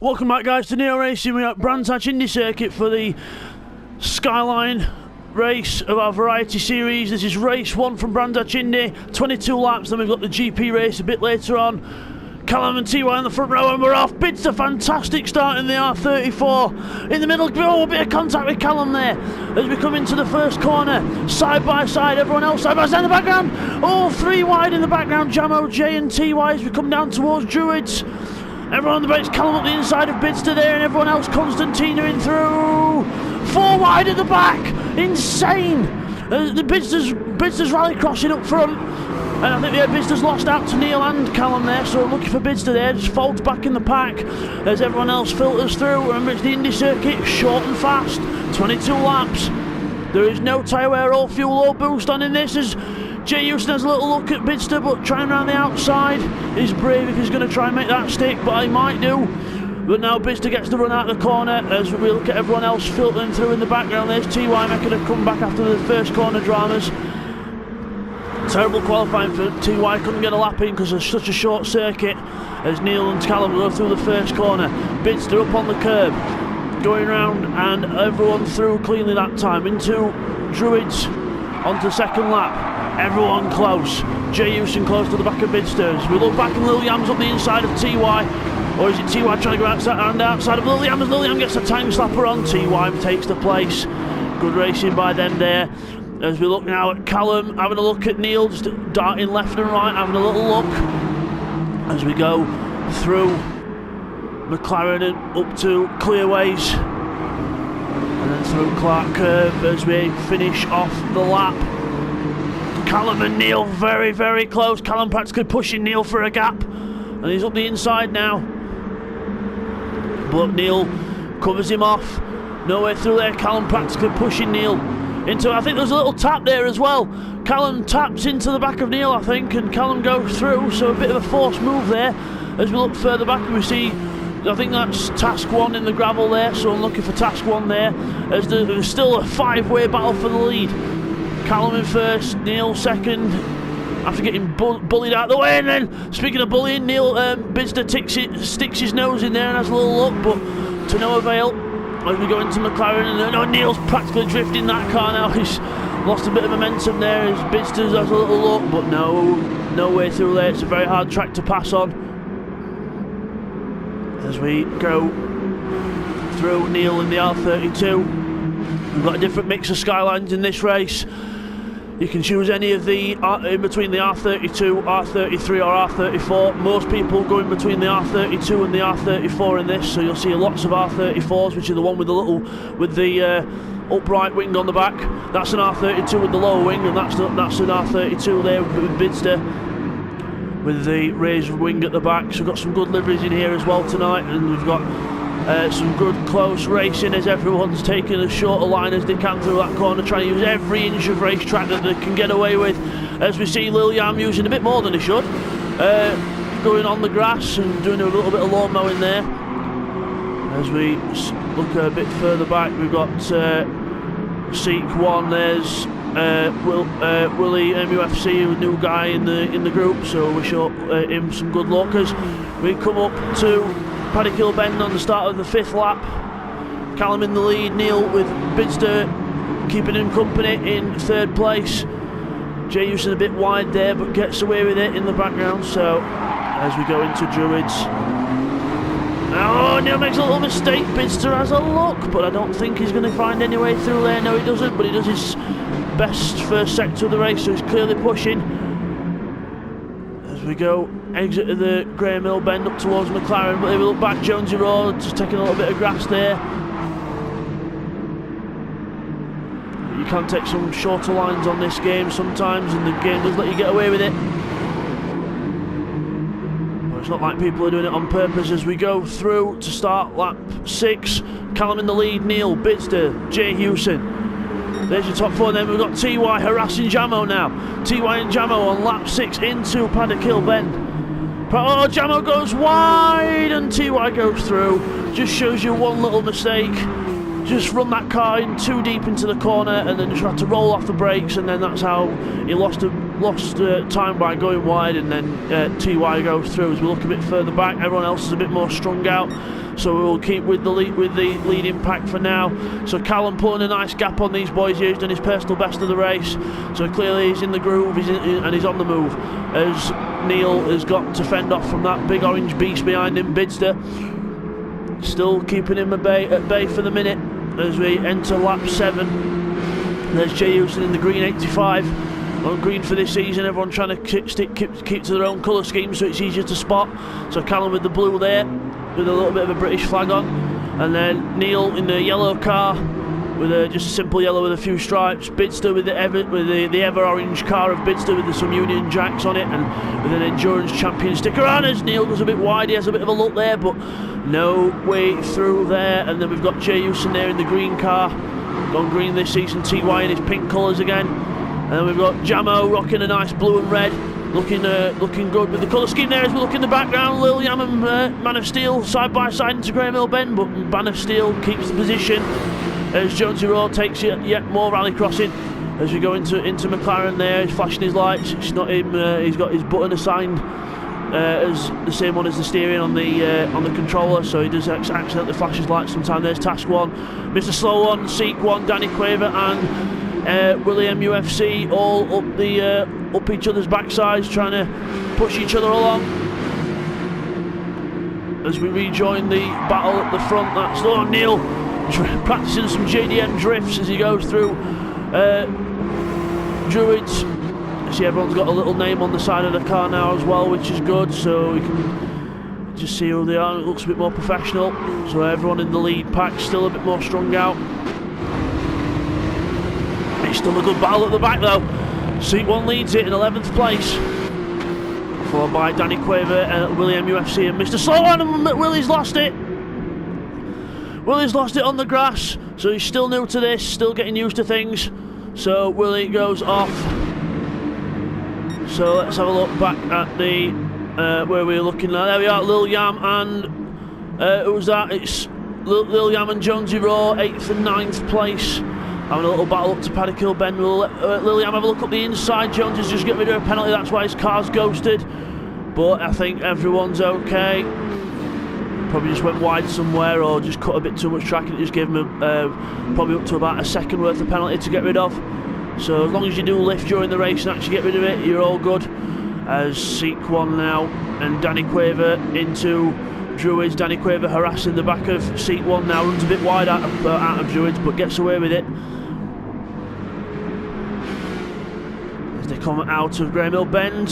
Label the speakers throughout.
Speaker 1: Welcome back, guys, to Neo Racing. We're at Brands Hatch Indy Circuit for the Skyline race of our variety series. This is race 1 from Brands Hatch Indy, 22 laps. Then we've got the GP race a bit later on. Callum and TY in the front row, and we're off. Bids a fantastic start in the R34. In the middle, a bit of contact with Callum there as we come into the first corner. Side by side, everyone else side by side in the background. All three wide in the background, Jamo, J and TY as we come down towards Druids. Everyone on the brakes, Callum up the inside of Bidster there, and everyone else, Constantina in through. 4 wide at the back, insane. The Bidster's rally crossing up front, and I think Bidster's lost out to Neil and Callum there, so looking for Bidster there, just folds back in the pack as everyone else filters through. Remember, it's the Indy circuit, short and fast, 22 laps. There is no tyre wear or fuel or boost on in this as Jay Houston has a little look at Bidster, but trying around the outside. He's brave if he's going to try and make that stick, but he might do. But now Bidster gets to run out of the corner as we look at everyone else filtering through in the background. There's TY making a comeback after the first corner dramas. Terrible qualifying for TY, couldn't get a lap in because of such a short circuit as Neil and Callum go through the first corner. Bidster up on the curb, going round, and everyone through cleanly that time into Druids onto the second lap. Everyone close. Jay Houston close to the back of Bidster. As we look back and Lil Yam's up the inside of TY. Or is it TY trying to go outside of Lil Yam as Lil Yam gets a time slapper on. TY takes the place. Good racing by them there. As we look now at Callum, having a look at Neil, just darting left and right, having a little look. As we go through McLaren and up to Clearways. And then through Clark Curve as we finish off the lap. Callum and Neil very, very close. Callum practically pushing Neil for a gap, and he's up the inside now. But Neil covers him off. Nowhere through there. Callum practically pushing Neil into. I think there's a little tap there as well. Callum taps into the back of Neil, I think, and Callum goes through. So a bit of a forced move there. As we look further back, we see. I think that's task 1 in the gravel there. So I'm looking for task 1 there. As there's still a 5-way battle for the lead. Callum in first, Neil second, after getting bullied out of the way. And then, speaking of bullying, Neil Bidster sticks his nose in there and has a little look, but to no avail. As we go into McLaren, and Neil's practically drifting that car now. He's lost a bit of momentum there as Bidster has a little look, but no way through there. It's a very hard track to pass on. As we go through Neil in the R32, we've got a different mix of Skylines in this race. You can choose any of the in between the R32, R33 or R34. Most people go in between the R32 and the R34 in this, so you'll see lots of R34s, which are the one with the upright wing on the back. That's an R32 with the lower wing, and that's an R32 there with Bidster with the raised wing at the back. So we've got some good liveries in here as well tonight, and we've got some good close racing as everyone's taking as short a line as they can through that corner, trying to use every inch of racetrack that they can get away with. As we see Lil Yam using a bit more than he should, going on the grass and doing a little bit of lawn mowing there. As we look a bit further back, we've got Seek 1, there's Willie MUFC, a new guy in the group, so wish him some good luck as we come up to Paddock Hill Bend on the start of the 5th lap. Callum in the lead, Neil with Bidster keeping him company in 3rd place. Jay Houston a bit wide there, but gets away with it in the background. So as we go into Druids, Neil makes a little mistake. Bidster has a look, but I don't think he's going to find any way through there. No, he doesn't, but he does his best first sector of the race, so he's clearly pushing. As we go exit of the Graham Hill Bend up towards McLaren, but if we look back, Jonesy Road just taking a little bit of grass there. You can take some shorter lines on this game sometimes, and the game does let you get away with it. But it's not like people are doing it on purpose. As we go through to start lap 6, Callum in the lead, Neil, Bidster, Jay Houston. There's your top 4, then we've got TY harassing Jamo now. TY and Jamo on lap 6 into Paddock Hill Bend. Oh, Jamo goes wide and TY goes through. Just shows you one little mistake. Just run that car in too deep into the corner and then just had to roll off the brakes, and then that's how he lost lost time by going wide, and then TY goes through. As we look a bit further back, everyone else is a bit more strung out, so we'll keep with the leading pack for now. So Callum pulling a nice gap on these boys here. He's done his personal best of the race, so clearly he's in the groove, and he's on the move, as Neil has got to fend off from that big orange beast behind him. Bidster still keeping him at bay for the minute as we enter lap 7. There's Jay Houston in the green 85. On green for this season, everyone trying to keep to their own colour scheme so it's easier to spot. So Callum with the blue there, with a little bit of a British flag on. And then Neil in the yellow car, with just a simple yellow with a few stripes. Bidster with the ever orange car of Bidster with some Union Jacks on it, and with an Endurance Champion sticker on. As Neil goes a bit wide, he has a bit of a look there, but no way through there. And then we've got Jay Houston there in the green car. Gone green this season, TY in his pink colours again. And then we've got Jamo rocking a nice blue and red, looking good with the colour scheme there. As we look in the background, Lil Yam and Man of Steel side by side into Graham Hill Bend, but Man of Steel keeps the position as Jonesy Road takes yet more rally crossing. As we go into McLaren there, he's flashing his lights. It's not him. He's got his button assigned as the same one as the steering on the controller, so he does accidentally flash his lights sometimes. There's Task 1, Mr. Slow 1, Seek 1, Danny Quaver and William UFC all up each other's backsides, trying to push each other along. As we rejoin the battle at the front, that's Neil practicing some JDM drifts as he goes through Druids. See, everyone's got a little name on the side of the car now as well, which is good, so we can just see who they are. It looks a bit more professional, so everyone in the lead pack still a bit more strung out. It's still a good battle at the back though. Seat 1 leads it in 11th place, followed by Danny Quaver, William UFC and Mr. Slowan, and Willie's lost it. Willie's lost it on the grass, so he's still new to this, still getting used to things. So Willie goes off. So let's have a look back at the where we're looking at. There we are, Lil Yam and who's that? It's Lil Yam and Jonesy Raw, 8th and 9th place. Having a little battle up to Paddock Hill Bend. We'll let Lil Yam have a look up the inside. Jonesy's just getting rid of a penalty, that's why his car's ghosted. But I think everyone's okay. Probably just went wide somewhere or just cut a bit too much track, and it just gave him probably up to about a second worth of penalty to get rid of. So as long as you do lift during the race and actually get rid of it, you're all good. As Seek 1 now, and Danny Quaver into Druids. Danny Quaver harassing the back of Seek 1 now, runs a bit wide out of Druids, but gets away with it. As they come out of Graham Hill Bend,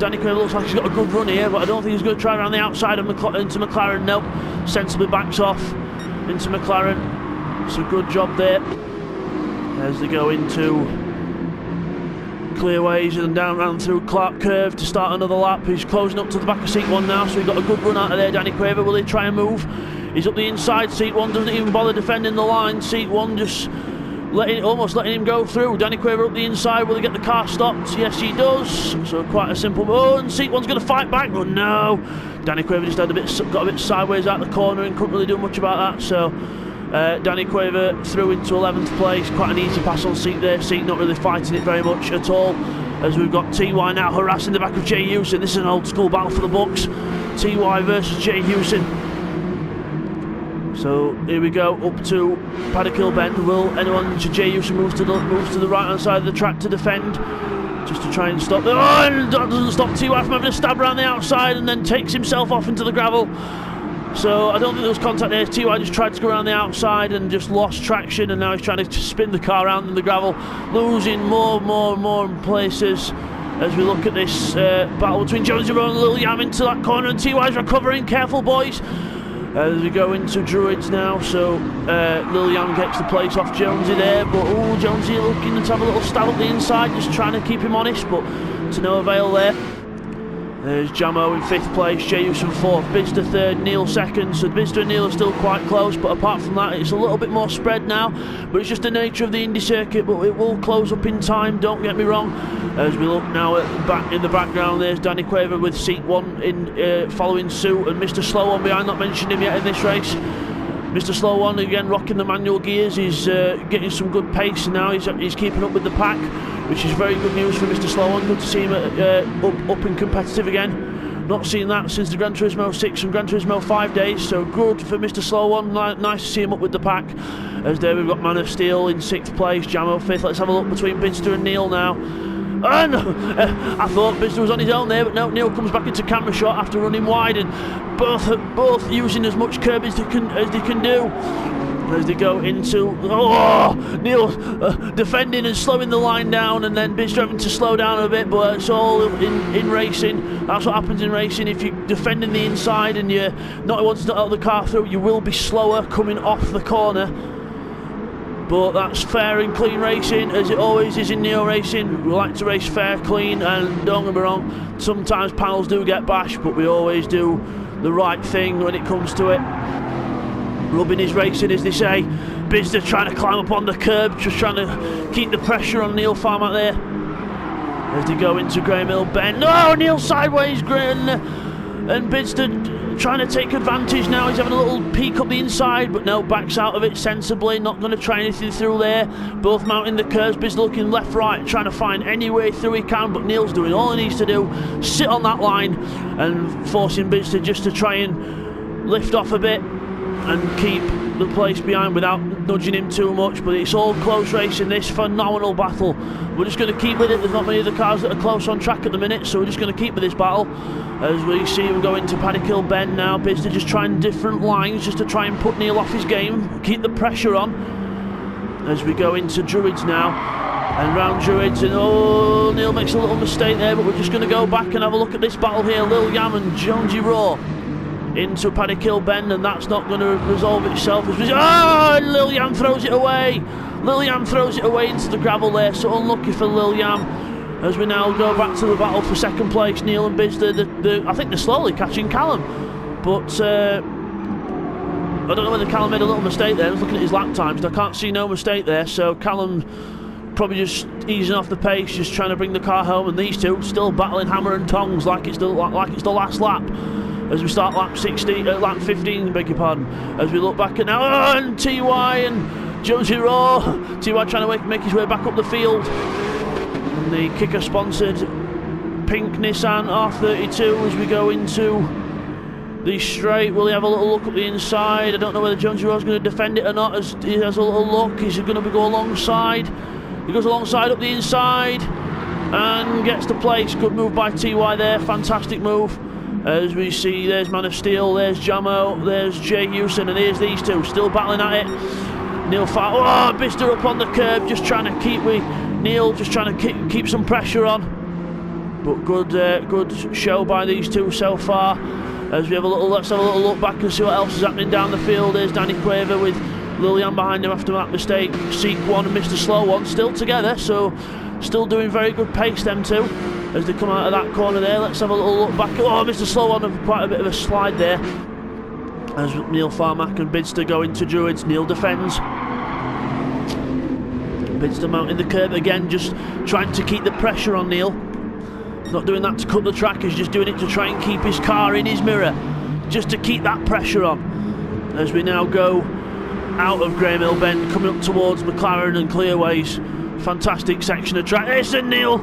Speaker 1: Danny Quaver looks like he's got a good run here, but I don't think he's going to try around the outside of into McLaren. Nope, sensibly backs off into McLaren. It's a good job there. As they go into clearways and down round through Clark Curve to start another lap. He's closing up to the back of Seat 1 now, so he got a good run out of there. Danny Quaver, will he try and move? He's up the inside. Seat 1 doesn't even bother defending the line. Seat 1 just almost letting him go through. Danny Quaver up the inside, will he get the car stopped? Yes, he does. So quite a simple. Oh, and Seat 1's going to fight back, but no. Danny Quaver just got a bit sideways out the corner and couldn't really do much about that. So Danny Quaver through into 11th place. Quite an easy pass on Seat there. Seat not really fighting it very much at all. As we've got TY now harassing the back of Jay Houston. This is an old school battle for the books. TY versus Jay Houston. So here we go up to Paddock Hill Bend. Will anyone? Jay Houston moves to the right hand side of the track to defend, just to try and stop. Oh, and that doesn't stop TY from having a stab around the outside, and then takes himself off into the gravel. So I don't think there was contact there. TY just tried to go around the outside and just lost traction, and now he's trying to spin the car around in the gravel, losing more places. As we look at this battle between Jonesy Road and Lil Yam into that corner, and TY's recovering. Careful, boys. As we go into Druids now, so Lil Yam gets the place off Jonesy there, but Jonesy looking to have a little stab up the inside, just trying to keep him honest, but to no avail there. There's Jamo in 5th place, Jay Houston 4th, Bidster 3rd, Neil 2nd, so Bidster and Neil are still quite close, but apart from that it's a little bit more spread now, but it's just the nature of the Indy circuit, but it will close up in time, don't get me wrong. As we look now in the background, there's Danny Quaver with Seat 1 in following suit, and Mr. Slow One behind, not mentioned him yet in this race. Mr. Slow One again rocking the manual gears, he's getting some good pace now, he's keeping up with the pack. which is very good news for Mr. Slow One. Good to see him up and competitive again. Not seen that since the Gran Turismo 6 and Gran Turismo 5 days, so good for Mr. Slow One. Nice to see him up with the pack. As there we've got Man of Steel in 6th place, Jamo 5th. Let's have a look between Bidster and Neil now. And I thought Bidster was on his own there, but no, Neil comes back into camera shot after running wide, and both using as much curb as they can do. As they go into Neil defending and slowing the line down, and then Bidster having to slow down a bit, but it's all in racing. That's what happens in racing. If you're defending the inside and you're not wanting to let the car through, you will be slower coming off the corner. But that's fair and clean racing, as it always is in Neo racing. We like to race fair, clean, and don't get me wrong, sometimes panels do get bashed, but we always do the right thing when it comes to it. Rubbing his racing, as they say. Bidster trying to climb up on the curb, just trying to keep the pressure on Neil Farmack there. As they go into Graham Hill Bend. No, Neil sideways, and Bidster trying to take advantage now. He's having a little peek up the inside, but no, backs out of it sensibly, not going to try anything through there. Both mounting the curves, Bidster looking left, right, trying to find any way through he can, but Neil's doing all he needs to do, sit on that line, and forcing Bidster just to try and lift off a bit and keep the place behind without nudging him too much. But it's all close racing, this phenomenal battle. We're just going to keep with it. There's not many of the cars that are close on track at the minute, so we're just going to keep with this battle. As we see him go into Paddock Hill Bend now, Bidster just trying different lines just to try and put Neil off his game, keep the pressure on. As we go into Druids now, and round Druids, and Neil makes a little mistake there, but we're just going to go back and have a look at this battle here. Lil Yam and Jonesy Raw into Paddock Hill Bend, and that's not going to resolve itself. And Lil Yam throws it away. Lil Yam throws it away into the gravel there, so unlucky for Lil Yam. As we now go back to the battle for second place, Neil and Bidster. I think they're slowly catching Callum, but I don't know whether Callum made a little mistake there. I was looking at his lap times, I can't see no mistake there, so Callum probably just easing off the pace, just trying to bring the car home, and these two still battling hammer and tongs like it's the last lap. As we start lap 15, beg your pardon. As we look back at now, and TY and Jonesy Raw. TY trying to make his way back up the field. And the Kicker sponsored pink Nissan R32 as we go into the straight. Will he have a little look up the inside? I don't know whether Jonesy Raw's going to defend it or not, as he has a little look. He's going to go alongside. He goes alongside up the inside and gets the place. Good move by TY there, fantastic move. As we see, there's Man of Steel, there's Jamo, there's Jay Houston, and here's these two still battling at it. Neil Bidster up on the curb, just trying to keep with Neil, just trying to keep some pressure on. But good show by these two so far. As we have let's have a little look back and see what else is happening down the field. There's Danny Quaver with Lillian behind him after that mistake. Seek One and Mr. Slow One still together, so still doing very good pace, them two. As they come out of that corner there, let's have a little look back. Mr. Slow One with quite a bit of a slide there. As Neil Farmack and Bidster go into Druids, Neil defends. Bidster mounting the curb again, just trying to keep the pressure on Neil. Not doing that to cut the track, he's just doing it to try and keep his car in his mirror, just to keep that pressure on. As we now go out of Graham Hill Bend, coming up towards McLaren and Clearways. Fantastic section of track. Listen, Neil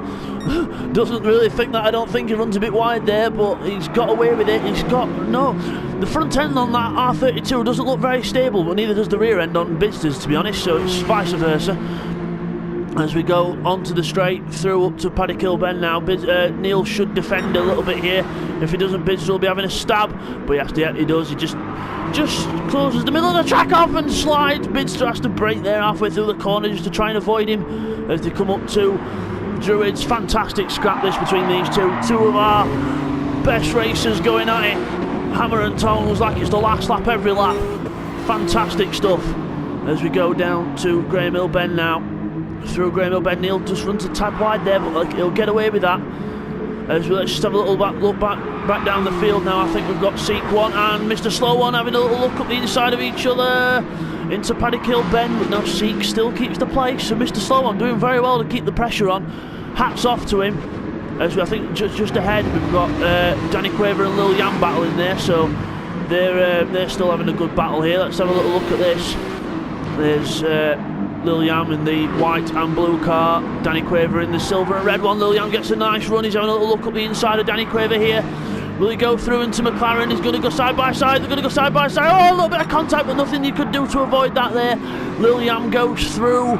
Speaker 1: doesn't really think that. I don't think he runs a bit wide there, but he's got away with it. The front end on that R32 doesn't look very stable, but neither does the rear end on Bidster's, to be honest, so it's vice versa. As we go onto the straight through up to Paddock Hill Bend now, Neil should defend a little bit here. If he doesn't, Bidster will be having a stab, but he does. He just closes the middle of the track off and slides. Bidster has to brake there halfway through the corner just to try and avoid him as they come up to Druids. Fantastic scrap this between these two. Two of our best racers going at it. Hammer and tongs like it's the last lap every lap. Fantastic stuff. As we go down to Graham Hill Bend now. Through Graham Hill Bend, Neil just runs a tad wide there, but he'll get away with that. As let's just have a little look back down the field now. I think we've got Seek One and Mr. Slow One having a little look up the inside of each other into Paddock Hill Bend, but no, Seek still keeps the place. So Mr. Slow One doing very well to keep the pressure on. Hats off to him. As I think just ahead we've got Danny Quaver and Lil Yam battling there, so they're still having a good battle here. Let's have a little look at this. There's Liliam in the white and blue car, Danny Quaver in the silver and red one. Liliam gets a nice run, he's having a little look up the inside of Danny Quaver here. Will he go through into McLaren? He's going to go side by side, they're going to go side by side. Oh, a little bit of contact, but nothing you could do to avoid that there. Liliam goes through.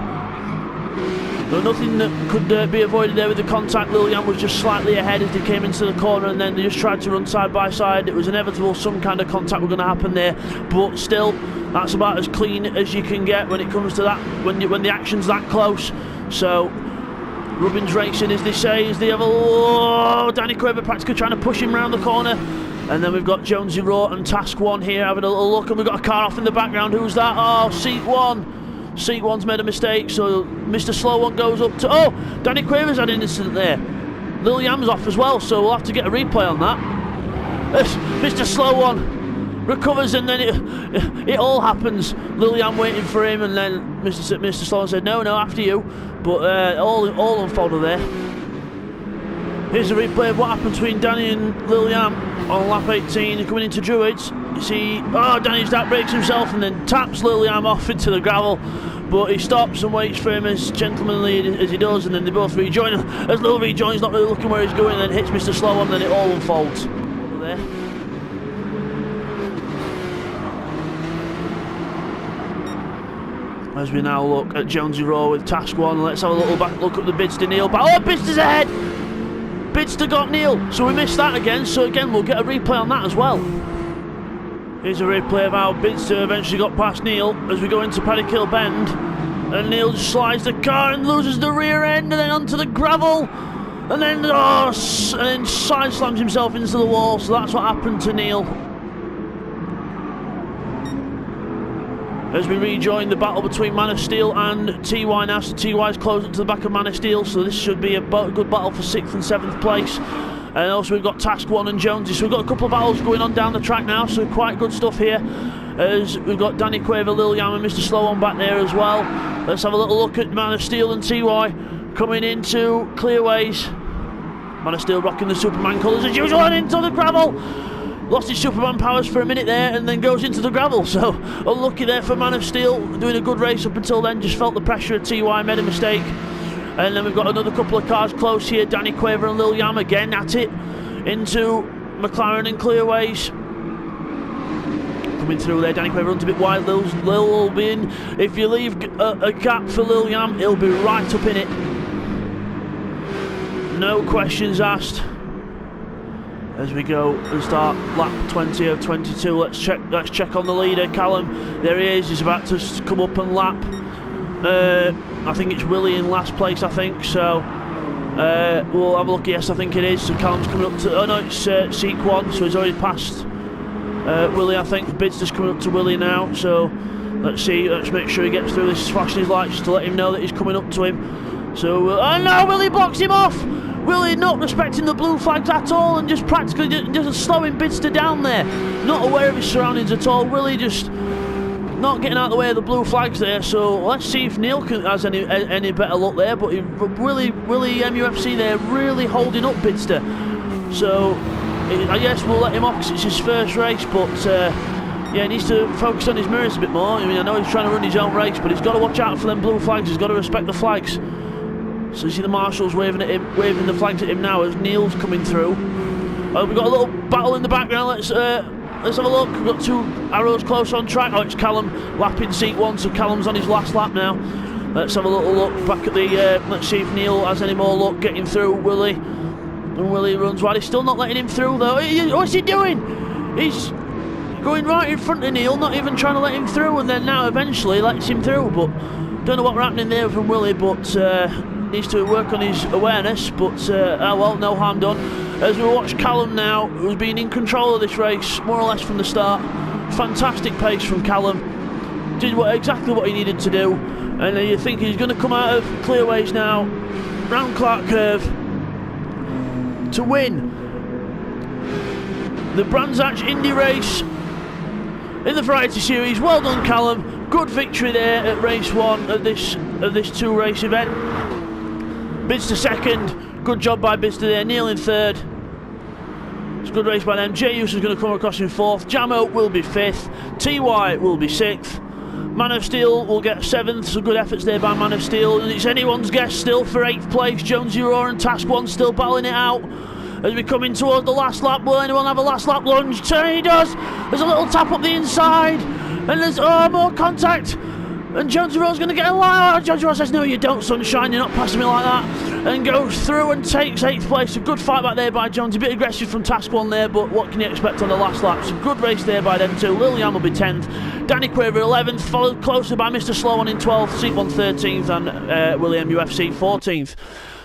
Speaker 1: There was nothing that could be avoided there with the contact. Liliam was just slightly ahead as they came into the corner, and then they just tried to run side by side. It was inevitable some kind of contact were going to happen there, but still, that's about as clean as you can get when it comes to that, when the action's that close. So, Rubbins racing, as they say, as they have a Danny Quaver practically trying to push him round the corner. And then we've got Jonesy Raw and Task 1 here having a little look, and we've got a car off in the background. Who's that? Oh, Seat 1. Seat 1's made a mistake, so Mr. Slow One goes up to... Oh, Danny Quaver's had an incident there. Liliam's off as well, so we'll have to get a replay on that. Mr. Slow One recovers, and then it all happens. Liliam waiting for him, and then Mr. Slow One said, no, after you. But all unfolded there. Here's a replay of what happened between Danny and Liliam on lap 18, coming into Druids. You see, Danny's that breaks himself and then taps Liliam off into the gravel, but he stops and waits for him as gentlemanly as he does, and then they both rejoin. As Lil rejoins, not really looking where he's going, and then hits Mr. Slow On, then it all unfolds. There. As we now look at Jonesy Raw with Task 1, let's have a little back look at the Bidster Neil. Oh, Bidster's ahead! Bidster got Neil, so we missed that again, so again we'll get a replay on that as well. Here's a replay of how Bidster eventually got past Neil as we go into Paddock Bend, and Neil just slides the car and loses the rear end, and then onto the gravel, and then side slams himself into the wall. So that's what happened to Neil. As we rejoin the battle between Man of Steel and TY now, so TY's closing to the back of Man of Steel, so this should be a good battle for 6th and 7th place. And also we've got Task 1 and Jonesy, so we've got a couple of battles going on down the track now, so quite good stuff here. As we've got Danny Quaver, Liliam and Mr. Slow On back there as well. Let's have a little look at Man of Steel and TY coming into Clearways. Man of Steel rocking the Superman colours as usual, and into the gravel. Lost his Superman powers for a minute there and then goes into the gravel, so unlucky there for Man of Steel, doing a good race up until then, just felt the pressure of TY, made a mistake. And then we've got another couple of cars close here, Danny Quaver and Liliam again at it, into McLaren and Clearways. Coming through there, Danny Quaver runs a bit wide, Lil will be in. If you leave a gap for Liliam, he'll be right up in it. No questions asked. As we go and start lap 20 of 22, let's check on the leader, Callum. There he is, he's about to come up and lap. I think it's Willie in last place, I think, so we'll have a look. Yes, I think it is. So Callum's coming up to, oh no, it's Seek 1, so he's already passed Willie, I think. Bid's just coming up to Willie now, so let's see, let's make sure he gets through this, flashing his lights just to let him know that he's coming up to him. So, oh no, Willie blocks him off! Willie not respecting the blue flags at all, and just practically just slowing Bidster down there. Not aware of his surroundings at all. Willie just not getting out of the way of the blue flags there, so let's see if Neil has any better luck there. But Willie MUFC there really holding up Bidster, so I guess we'll let him off because it's his first race, but yeah, he needs to focus on his mirrors a bit more. I mean, I know he's trying to run his own race, but he's got to watch out for them blue flags. He's got to respect the flags. So you see the marshals waving the flags at him now as Neil's coming through. We've got a little battle in the background. Let's have a look. We've got two arrows close on track. Oh, it's Callum lapping Seat 1, so Callum's on his last lap now. Let's have a little look back at the... let's see if Neil has any more luck getting through Willie. And Willie runs wide. He's still not letting him through, though. What's he doing? He's going right in front of Neil, not even trying to let him through, and then now eventually lets him through. But don't know what we're happening there from Willie, but... needs to work on his awareness, but oh well, no harm done. As we watch Callum now, who's been in control of this race more or less from the start. Fantastic pace from Callum, did exactly what he needed to do, and you think he's going to come out of Clearways now, round Clark Curve, to win the Brands Hatch Indy race in the Variety Series. Well done, Callum, good victory there at race 1 of this 2-race event. Bidster second, good job by Bidster there. Neil in third. It's a good race by them. J.U.S. is going to come across in fourth. Jamo will be fifth. TY will be sixth. Man of Steel will get 7th, so good efforts there by Man of Steel. And it's anyone's guess still for 8th place. Jonesy Roar and Task One still battling it out. As we come in toward the last lap, will anyone have a last lap lunge? He does! There's a little tap up the inside. And there's more contact. And Jonesy Roar's going to get a line. Jonesy Roar says, no you don't, sunshine, you're not passing me like that. And goes through and takes 8th place. A good fight back there by Jonesy. A bit aggressive from Task One there, but what can you expect on the last lap? Some good race there by them two. Lilian will be 10th. Danny Quaver 11th, followed closely by Mr. Slow On in 12th, Seat1 13th, and William UFC 14th.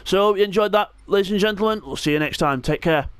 Speaker 1: So, you enjoyed that, ladies and gentlemen. We'll see you next time. Take care.